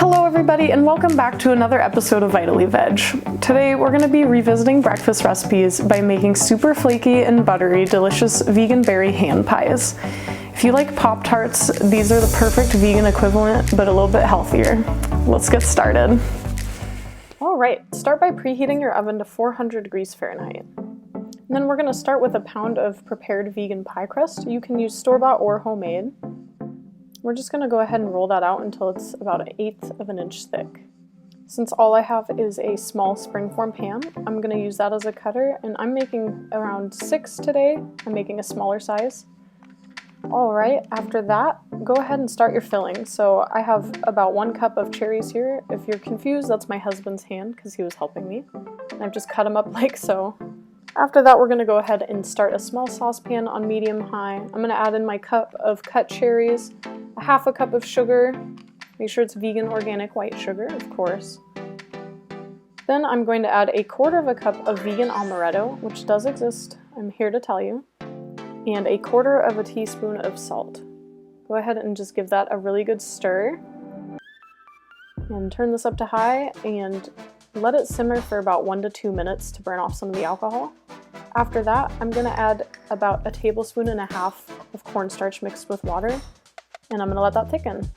Hello everybody and welcome back to another episode of Vitally Veg. Today we're going to be revisiting breakfast recipes by making super flaky and buttery delicious vegan berry hand pies. If you like Pop-Tarts, these are the perfect vegan equivalent but a little bit healthier. Let's get started. Alright, start by preheating your oven to 400 degrees Fahrenheit. And then we're going to start with a pound of prepared vegan pie crust. You can use store-bought or homemade. We're just going to go ahead and roll that out until it's about 1/8 of an inch thick. Since all I have is a small springform pan, I'm going to use that as a cutter, and I'm making around 6 today. I'm making a smaller size. Alright, after that, go ahead and start your filling. So I have about 1 cup of cherries here. If you're confused, that's my husband's hand because he was helping me. And I've just cut them up like so. After that, we're going to go ahead and start a small saucepan on medium-high. I'm going to add in my cup of cut cherries, a 1/2 cup of sugar. Make sure it's vegan organic white sugar, of course. Then I'm going to add a 1/4 cup of vegan amaretto, which does exist, I'm here to tell you, and a 1/4 teaspoon of salt. Go ahead and just give that a really good stir. And turn this up to high and let it simmer for about 1 to 2 minutes to burn off some of the alcohol. After that, I'm going to add about 1.5 tablespoons of cornstarch mixed with water, and I'm going to let that thicken.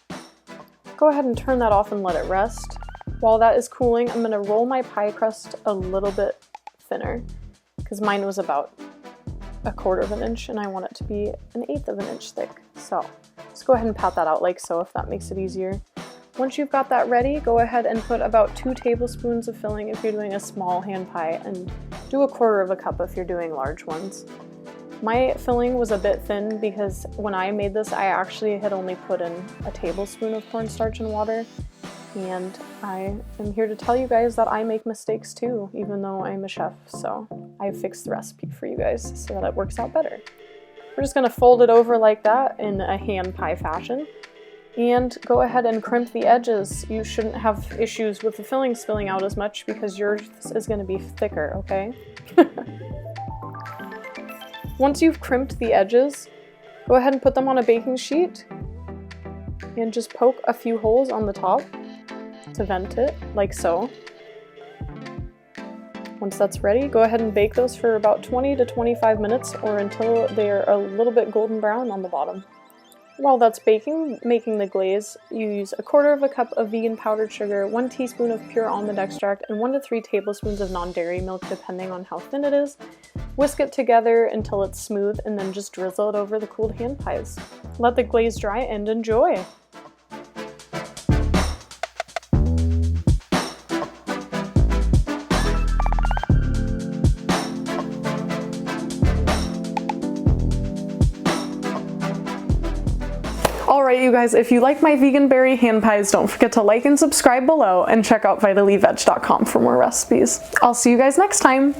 Go ahead and turn that off and let it rest. While that is cooling, I'm going to roll my pie crust a little bit thinner, because mine was about 1/4 inch and I want it to be 1/8 inch thick. So just go ahead and pat that out like so if that makes it easier. Once you've got that ready, go ahead and put about 2 tablespoons of filling if you're doing a small hand pie, and do 1/4 cup if you're doing large ones. My filling was a bit thin because when I made this, I actually had only put in 1 tablespoon of cornstarch and water, and I am here to tell you guys that I make mistakes too, even though I'm a chef, so I fixed the recipe for you guys so that it works out better. We're just going to fold it over like that in a hand pie fashion. And go ahead and crimp the edges. You shouldn't have issues with the filling spilling out as much because yours is going to be thicker, okay? Once you've crimped the edges, go ahead and put them on a baking sheet and just poke a few holes on the top to vent it, like so. Once that's ready, go ahead and bake those for about 20 to 25 minutes or until they're a little bit golden brown on the bottom. While that's baking, making the glaze, you use 1/4 cup of vegan powdered sugar, 1 teaspoon of pure almond extract, and 1 to 3 tablespoons of non-dairy milk depending on how thin it is. Whisk it together until it's smooth and then just drizzle it over the cooled hand pies. Let the glaze dry and enjoy! Alright you guys, if you like my vegan berry hand pies, don't forget to like and subscribe below and check out vitallyveg.com for more recipes. I'll see you guys next time!